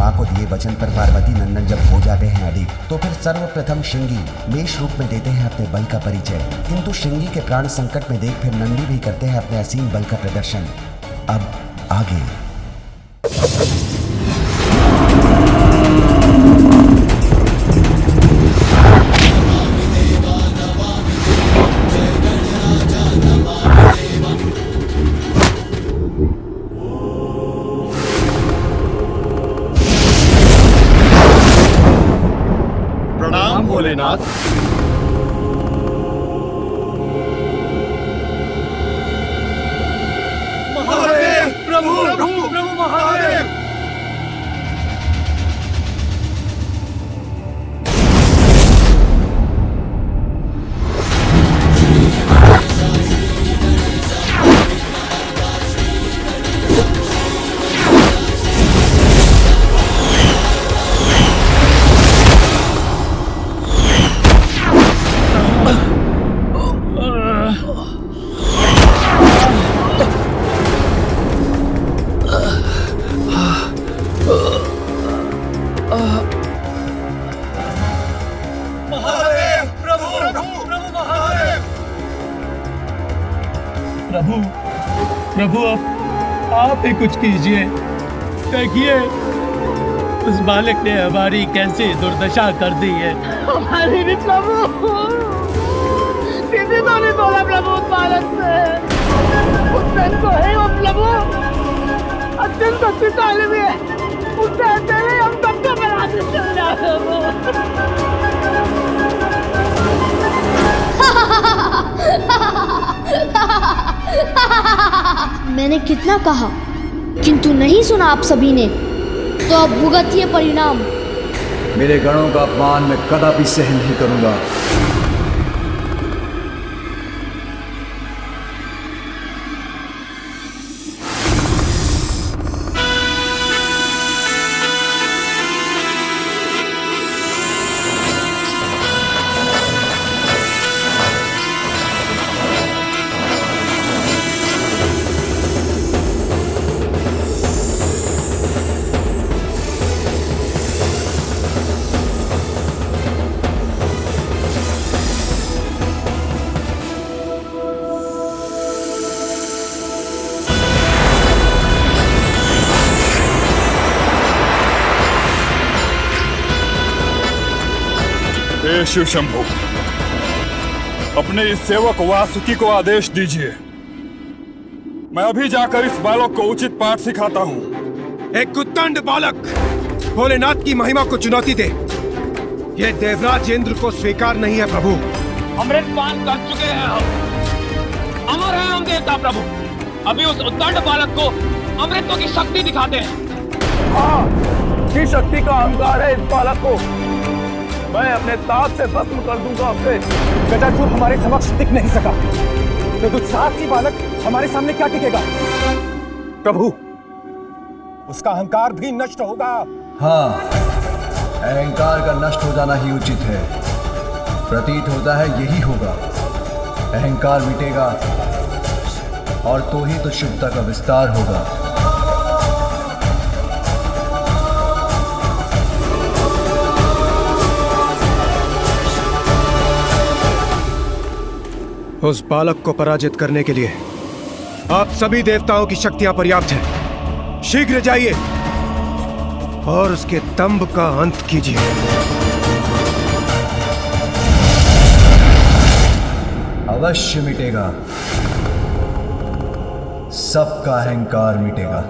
माँ को दिए वचन पर पार्वती नंदन जब हो जाते हैं अडिग, तो फिर सर्वप्रथम श्रृंगी मेष रूप में देते हैं अपने बल का परिचय। किंतु श्रृंगी के प्राण संकट में देख फिर नंदी भी करते हैं अपने असीम बल का प्रदर्शन। अब आगे भोलेनाथ। महादेव प्रभु प्रभु प्रभु महादेव। प्रभु अब आप ही कुछ कीजिए। देखिए उस बालक ने हमारी कैसी दुर्दशा कर दी है। हमारी भी प्रभु, किसी तो नहीं बोला प्रभु उस बालक से। उससे तो है वो प्रभु अत्यंत शक्तिशाली भी है। उससे अकेले हम सबका पराजित कर जाते। मैंने कितना कहा किंतु नहीं सुना आप सभी ने, तो अब भुगतिए परिणाम। मेरे गणों का अपमान मैं कदापि सहन नहीं करूंगा। शिव शंभु, अपने इस सेवक वासुकी को आदेश दीजिए। मैं अभी जाकर इस बालक को उचित पाठ सिखाता हूँ। एक कुत्तंड बालक भोलेनाथ की महिमा को चुनौती दे, यह देवराज इंद्र को स्वीकार नहीं है प्रभु। अमृतपान कर चुके हैं हम, अमर है हम देवता प्रभु। अभी उस उद्दंड बालक को अमृतों की शक्ति दिखाते हैं। हाँ, की शक्ति का अहंकार है इस बालक को। मैं अपने ताज से भस्म कर दूंगा उसे। गदासुर हमारे समक्ष टिक नहीं सका, तो दुस्साहसी बालक हमारे सामने क्या टिकेगा? प्रभु, उसका अहंकार भी नष्ट होगा। हाँ, अहंकार का नष्ट हो जाना ही उचित है। प्रतीत होता है यही होगा। अहंकार मिटेगा और तो ही तो शुद्धता का विस्तार होगा। उस बालक को पराजित करने के लिए आप सभी देवताओं की शक्तियां पर्याप्त हैं। शीघ्र जाइए और उसके दंभ का अंत कीजिए। अवश्य मिटेगा, सबका अहंकार मिटेगा।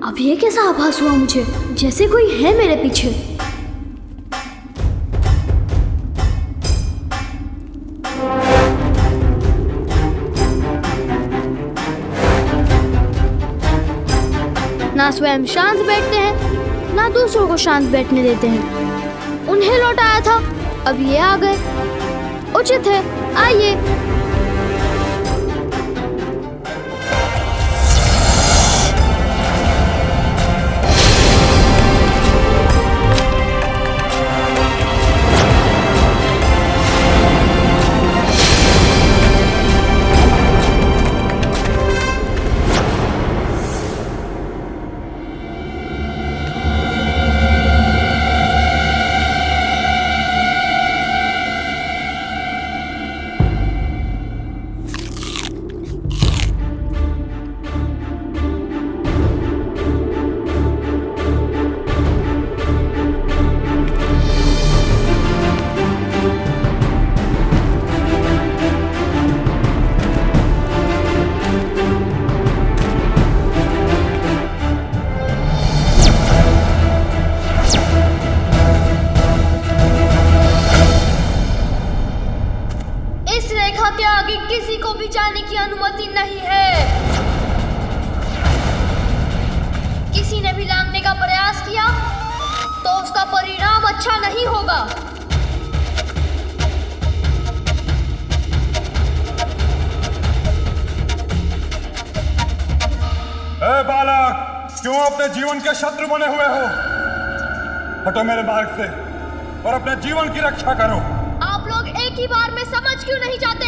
अब ये कैसा आभास हुआ मुझे, जैसे कोई है मेरे पीछे। ना स्वयं शांत बैठते हैं, ना दूसरों को शांत बैठने देते हैं। उन्हें लौटाया था, अब ये आ गए। उचित है, आइए। इस रेखा के आगे किसी को भी जाने की अनुमति नहीं है। किसी ने भी लांघने का प्रयास किया तो उसका परिणाम अच्छा नहीं होगा। ए बालक, क्यों अपने जीवन के शत्रु बने हुए हो? हटो मेरे मार्ग से और अपने जीवन की रक्षा करो। आप लोग एक ही बार में समझ क्यों नहीं जाते?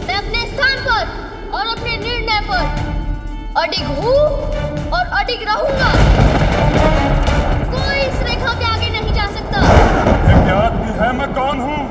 मैं अपने स्थान पर और अपने निर्णय पर अडिग हूँ और अडिग रहूंगा। कोई इस रेखा के आगे नहीं जा सकता। ये ज्ञात भी है मैं कौन हूँ?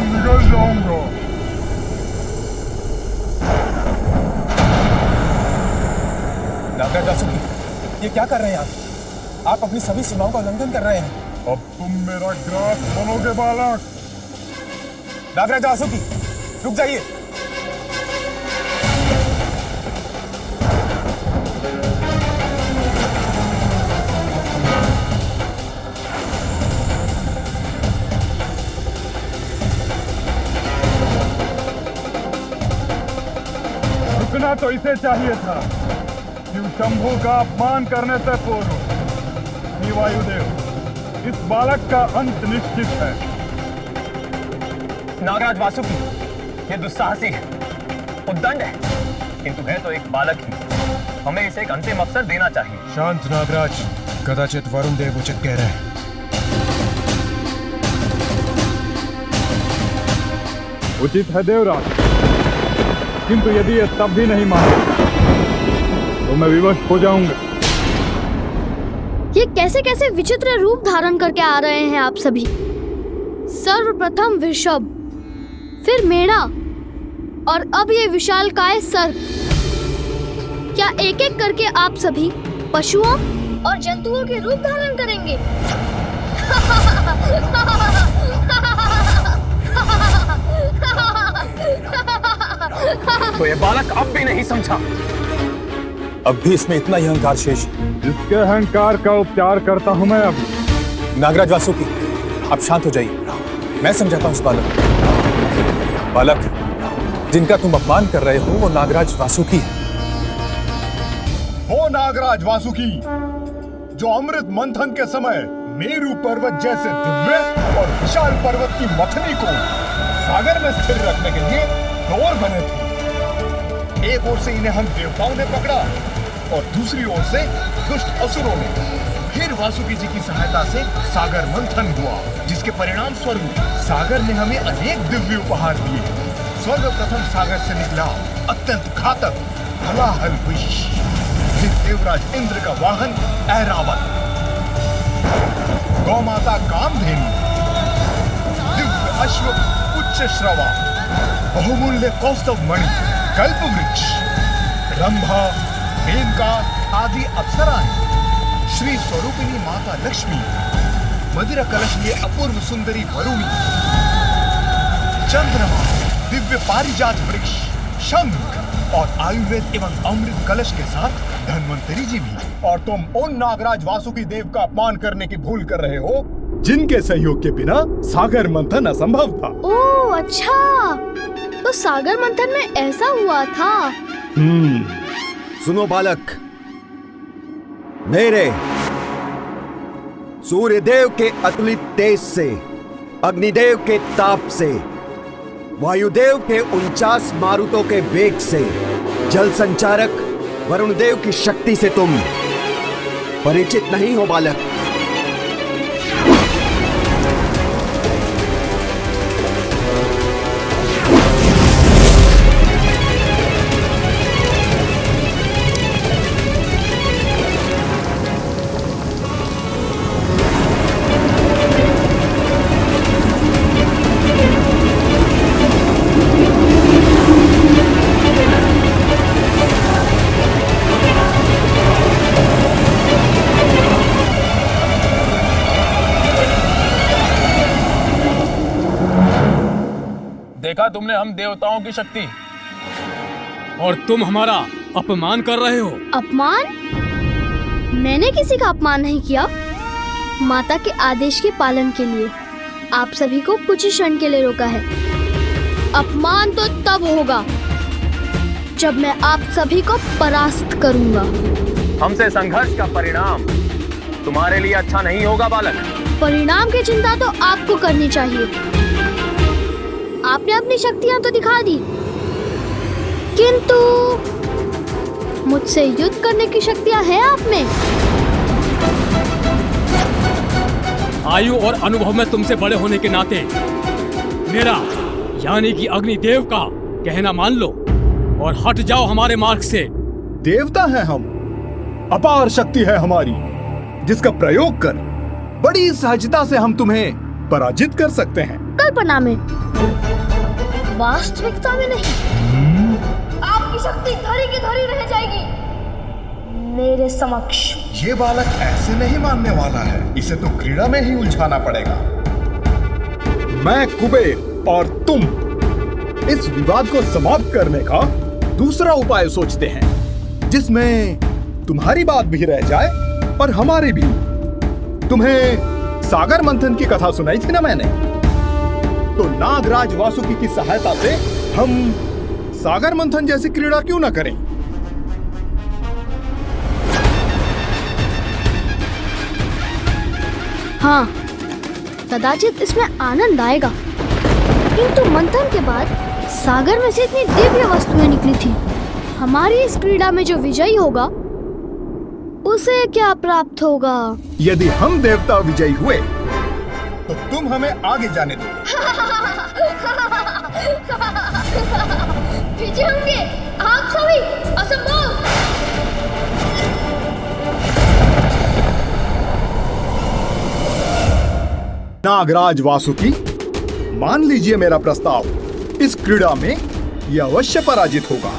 निकल जाऊंगा। नागराज वासुकी, ये क्या कर रहे हैं आप अपनी सभी सीमाओं का उल्लंघन कर रहे हैं। अब तुम मेरा ग्रास बनोगे बालक। नागराज वासुकी, रुक जाइए। रुकना तो इसे चाहिए था। शिव शंभू का अपमान करने से पूर्व हे वायुदेव, इस बालक का अंत निश्चित है। नागराज वासुकी, ये दुस्साहसी है, उद्दंड है, किंतु है तो एक बालक ही। हमें इसे एक अंतिम अवसर देना चाहिए। शांत नागराज, कदाचित वरुण देव उचित कह रहे हैं। उचित है देवराज, किंतु यदि ये तब भी नहीं माने तो मैं विवश हो जाऊंगा। ये कैसे कैसे विचित्र रूप धारण करके आ रहे हैं आप सभी। सर्वप्रथम वृषभ, फिर मेढ़ा और अब ये विशालकाय सर्प। क्या एक एक करके आप सभी पशुओं और जंतुओं के रूप धारण करेंगे? तो ये बालक अब भी नहीं समझा। अब भी इसमें इतना ही अहंकार शेष है। इसके अहंकार का उपचार करता हूं मैं अभी। नागराज वासुकी, आप शांत हो जाइए, मैं समझाता हूं इस बालक। बालक, जिनका तुम अपमान कर रहे हो वो नागराज वासुकी है। वो नागराज वासुकी जो अमृत मंथन के समय मेरू पर्वत जैसे दिव्य और विशाल पर्वत की मथनी को सागर में स्थिर रखने के लिए डोर बने थे। एक ओर से इन्हें हम देवताओं ने पकड़ा और दूसरी ओर से दुष्ट असुरों ने। फिर वासुकी जी की सहायता से सागर मंथन हुआ, जिसके परिणाम स्वरूप सागर ने हमें अनेक दिव्य उपहार दिए। सर्वप्रथम सागर से निकला अत्यंत घातक हलाहल विष, जिस देवराज इंद्र का वाहन ऐरावत, गौमाता कामधेनु, दिव्य अश्व उच्च श्रवा, बहुमूल्य कौस्तव मणि, कल्प वृक्ष, रंभा, मेनका आदि अप्सराएं, श्री स्वरूपिणी माता लक्ष्मी, मदिरा कलश लिए अपूर्व सुंदरी वरुणी, चंद्रमा, दिव्य पारिजात वृक्ष, शंख और आयुर्वेद एवं अमृत कलश के साथ धन्वंतरी जी भी। और तुम उन नागराज वासुकी देव का अपमान करने की भूल कर रहे हो जिनके सहयोग के बिना सागर मंथन असंभव था। ओह अच्छा, तो सागर मंथन में ऐसा हुआ था। सुनो बालक, मेरे सूर्यदेव के अतुलित तेज से, अग्निदेव के ताप से, वायुदेव के 49 मारुतों के वेग से, जल संचारक वरुण देव की शक्ति से तुम परिचित नहीं हो बालक। देखा तुमने हम देवताओं की शक्ति। और तुम हमारा अपमान कर रहे हो। अपमान? मैंने किसी का अपमान नहीं किया। माता के आदेश के पालन के लिए आप सभी को कुछ ही क्षण के लिए रोका है। अपमान तो तब होगा जब मैं आप सभी को परास्त करूंगा। हमसे संघर्ष का परिणाम तुम्हारे लिए अच्छा नहीं होगा बालक। परिणाम की चिंता तो आपको करनी चाहिए। आपने अपनी शक्तियां तो दिखा दी, किंतु मुझसे युद्ध करने की शक्तियां हैं आप में। आयु और अनुभव में तुमसे बड़े होने के नाते मेरा यानी कि अग्निदेव का कहना मान लो और हट जाओ हमारे मार्ग से। देवता हैं हम, अपार शक्ति है हमारी, जिसका प्रयोग कर बड़ी सहजता से हम तुम्हें पराजित कर सकते हैं। कल्पना में, वास्तविकता में नहीं। आपकी शक्ति धरी की धरी रह जाएगी मेरे समक्ष। ये बालक ऐसे नहीं मानने वाला है, इसे तो क्रीड़ा में ही उलझाना पड़ेगा। मैं कुबेर और तुम इस विवाद को समाप्त करने का दूसरा उपाय सोचते हैं, जिसमें तुम्हारी बात भी रह जाए और हमारी भी। तुम्हें सागर मंथन की कथा सुनाई थी ना मैंने, तो नागराज वासुकी की सहायता से हम सागर मंथन जैसी क्रीड़ा क्यों ना करें। हाँ, कदाचित इसमें आनंद आएगा, किंतु मंथन के बाद सागर में से इतनी दिव्य वस्तुएं निकली थी। हमारी इस क्रीड़ा में जो विजयी होगा उसे क्या प्राप्त होगा? यदि हम देवता विजयी हुए तो तुम हमें आगे जाने दो। विजय होंगे आप सभी? असंभव। नागराज वासुकी, मान लीजिए मेरा प्रस्ताव। इस क्रीड़ा में यह अवश्य पराजित होगा।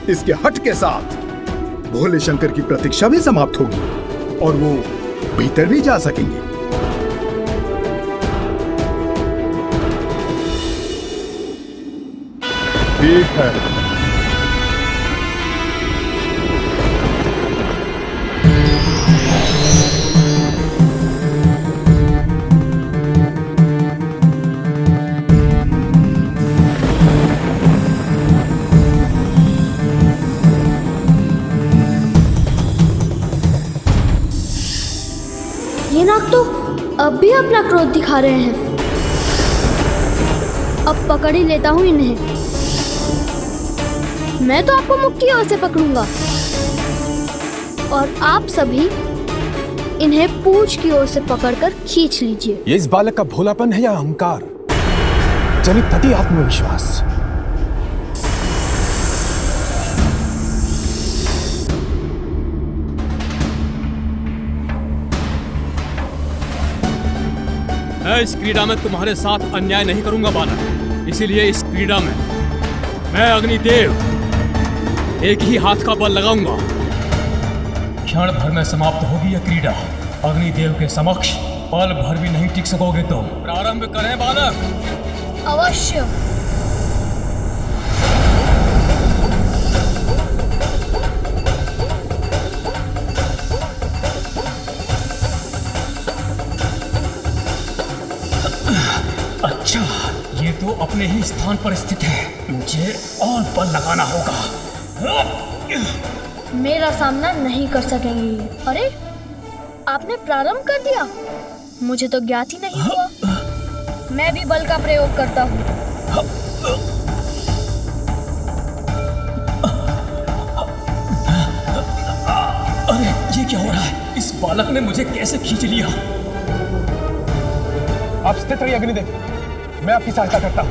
इसके हट के साथ भोले शंकर की प्रतीक्षा भी समाप्त होगी और वो भीतर भी जा सकेंगे। ठीक है। ये नाग तो अब भी अपना क्रोध दिखा रहे हैं। अब पकड़ ही लेता हूँ इन्हें। मैं तो आपको मुख की ओर से पकड़ूंगा और आप सभी इन्हें पूंछ की ओर से पकड़कर खींच लीजिए। ये इस बालक का भोलापन है या अहंकार? जनित अति आत्मविश्वास। मैं इस क्रीड़ा में तुम्हारे साथ अन्याय नहीं करूंगा बालक। इसीलिए इस क्रीड़ा में मैं अग्निदेव एक ही हाथ का बल लगाऊंगा। क्षण भर में समाप्त होगी यह क्रीड़ा। अग्निदेव के समक्ष पल भर भी नहीं टिक सकोगे तुम। प्रारंभ करें बालक। अवश्य। अच्छा, ये तो अपने ही स्थान पर स्थित है। मुझे और बल लगाना होगा। मेरा सामना नहीं कर सकेंगे। अरे, आपने प्रारंभ कर दिया। मुझे तो ज्ञात ही नहीं हुआ। मैं भी बल का प्रयोग करता हूँ। अरे, ये क्या हो रहा है? इस बालक ने मुझे कैसे खींच लिया? आप स्थित रहिए अग्निदेव, मैं आपकी सहायता करता हूँ।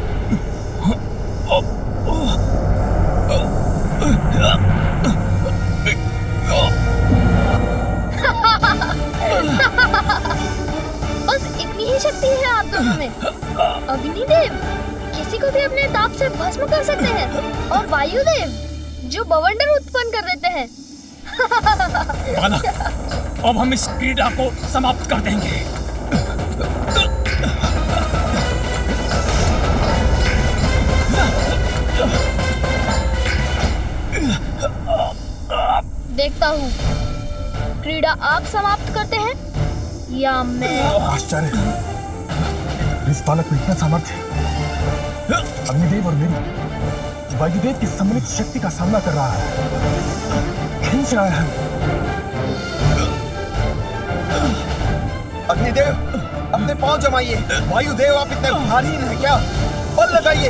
बस इतनी ही शक्ति है आप दोनों में। अग्निदेव किसी को भी अपने ताप से भस्म कर सकते हैं और वायुदेव जो बवंडर उत्पन्न कर देते हैं। बालक, अब हम इस क्रीड़ा को समाप्त कर देंगे। देखता हूँ क्रीड़ा आप समाप्त करते हैं या मैं। आश्चर्य, इस बालक में इतना सामर्थ्य है। अग्निदेव और मेरी वायुदेव की सम्मिलित शक्ति का सामना कर रहा है, खींच रहा है। अग्निदेव, अपने पांव जमाइए। वायुदेव, आप इतने भारी हैं क्या? बल लगाइए,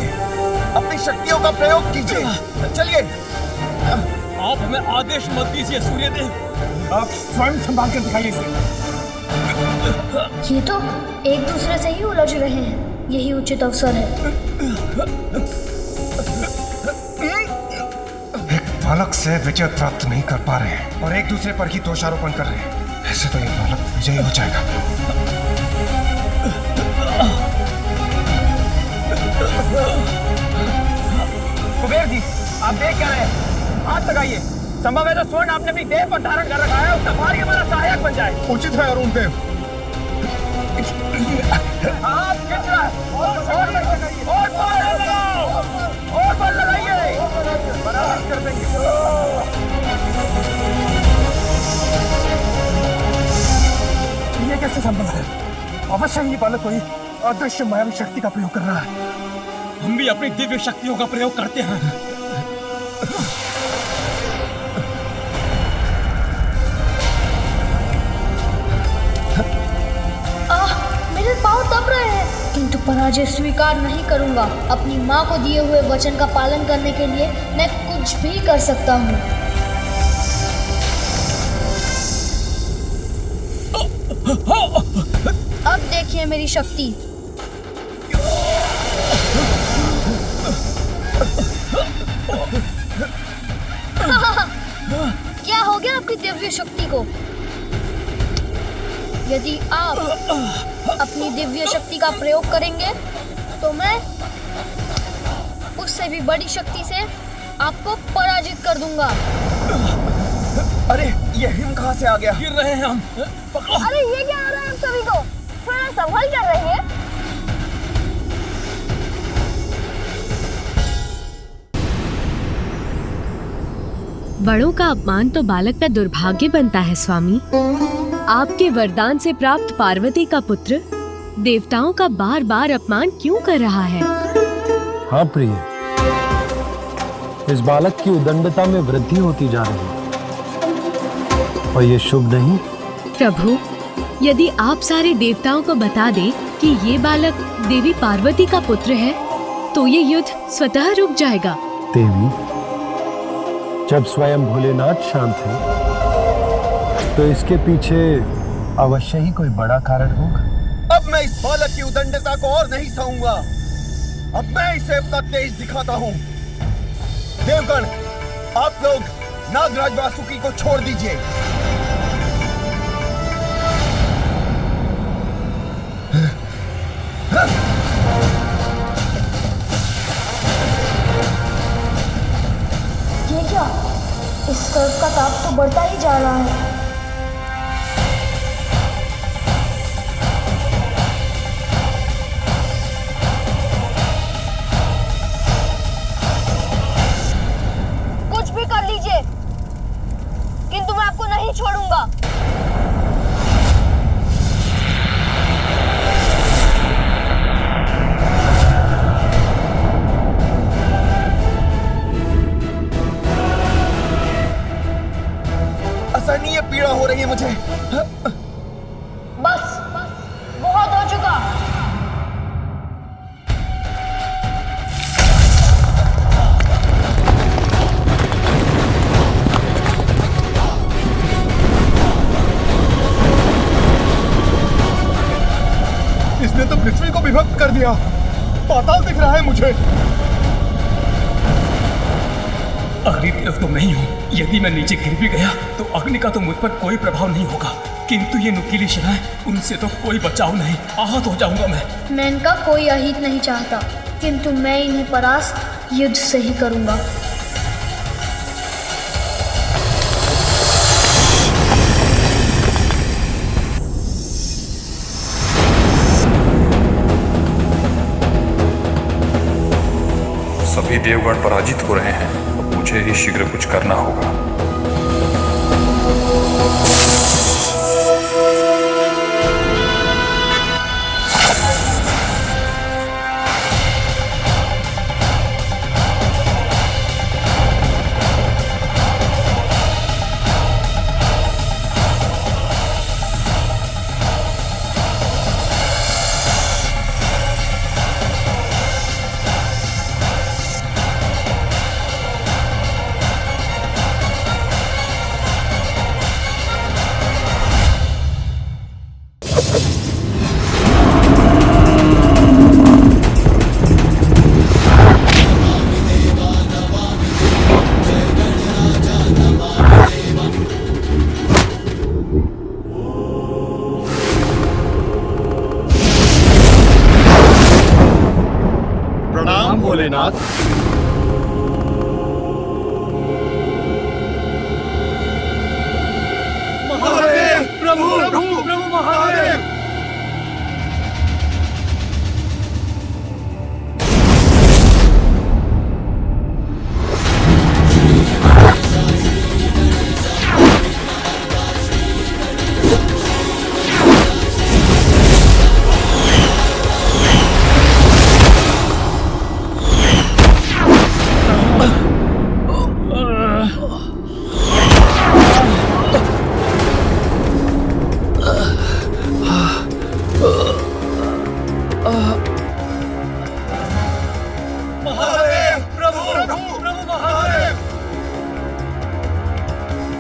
अपनी शक्तियों का प्रयोग कीजिए। चलिए। आप हमें आदेश मत दीजिए सूर्यदेव। आप स्वयं संभाल कर दिखाइए इसे। ये तो एक दूसरे से ही उलझ रहे हैं, यही उचित अवसर है। बालक से विजय प्राप्त नहीं कर पा रहे हैं और एक दूसरे पर ही दोषारोपण कर रहे हैं। ऐसे तो ये बालक विजयी हो जाएगा। कुबेर जी, आप देख क्या रहे हैं? हाथ लगाइए। संभव है तो स्वर्ण आपने अपनी देह पर धारण कर रखा है, उसका भाग्य हमारा सहायक बन जाए। उचित है अरुण देव। हाथ खींच रहा है। और बल लगाइए। बराबर कर देंगे। ये कैसे संभव है? अवश्य ही बालक कोई अदृश्य मायावी शक्ति का प्रयोग कर रहा है। हम भी अपनी दिव्य शक्तियों का प्रयोग करते हैं। मेरे पाँव दब रहे हैं, किंतु पराजय स्वीकार नहीं करूंगा। अपनी माँ को दिए हुए वचन का पालन करने के लिए मैं कुछ भी कर सकता हूँ। अब देखिए मेरी शक्ति। क्या हो गया आपकी दिव्य शक्ति को? यदि आप अपनी दिव्य शक्ति का प्रयोग करेंगे तो मैं उससे भी बड़ी शक्ति से आपको पराजित कर दूंगा। अरे ये हिम कहाँ से आ गया? गिर रहे हैं हम। अरे ये क्या आ रहा है हम सभी को? थोड़ा संभल कर रहिए। बड़ों का अपमान तो बालक का दुर्भाग्य बनता है स्वामी। आपके वरदान से प्राप्त पार्वती का पुत्र देवताओं का बार बार अपमान क्यों कर रहा है? हाँ प्रिय, इस बालक की उदंडता में वृद्धि होती जा रही है और ये शुभ नहीं। प्रभु, यदि आप सारे देवताओं को बता दें कि ये बालक देवी पार्वती का पुत्र है तो ये युद्ध स्वतः रुक जाएगा। देवी, जब स्वयं भोलेनाथ शांत है तो इसके पीछे अवश्य ही कोई बड़ा कारण होगा। अब मैं इस बालक की उदंडता को और नहीं सहूंगा। अब मैं इसे अपना तेज दिखाता हूँ। देवगण, आप लोग नागराज वासुकी को छोड़ दीजिए। ये क्या? इस सर्प का ताप तो बढ़ता ही जा रहा है। कुछ भी कर लीजिए, किंतु मैं आपको नहीं छोड़ूंगा। असहनीय पीड़ा हो रही है मुझे। बस बहुत हो चुका। इसने तो पृथ्वी को विभक्त कर दिया। पाताल दिख रहा है मुझे। अग्निदेव तो मैं ही हूँ। यदि मैं नीचे गिर भी गया तो अग्नि का तो मुझ पर कोई प्रभाव नहीं होगा, किंतु ये नुकीली शिलाएं, उनसे तो कोई बचाव नहीं। आहत हो जाऊंगा मैं इनका कोई अहित नहीं चाहता, किंतु मैं इन्हें परास्त युद्ध से ही करूंगा। सभी देवगण पराजित हो रहे हैं, अब मुझे ही शीघ्र कुछ करना होगा। भोलेनाथ। महादेव प्रभु प्रभु प्रभु महादेव।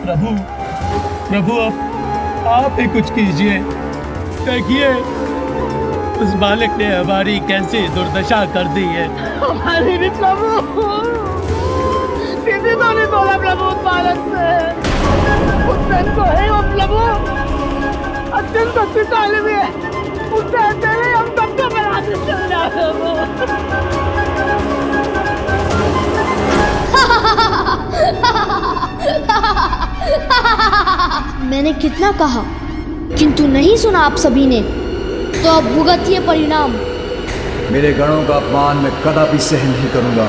प्रभु प्रभु आप ही कुछ कीजिए। देखिए उस बालक ने हमारी कैसी दुर्दशा कर दी है। हमारी भी प्रभु, किसी तो नहीं बोला प्रभु उस बालक से। उस बहन को है वो प्रभु अत्यंत शक्तिशाली भी है। उससे अकेले हम सबको बना के चल जाए। मैंने कितना कहा किंतु नहीं सुना आप सभी ने, तो अब भुगतिए परिणाम। मेरे गणों का अपमान मैं कदापि सहन नहीं करूंगा।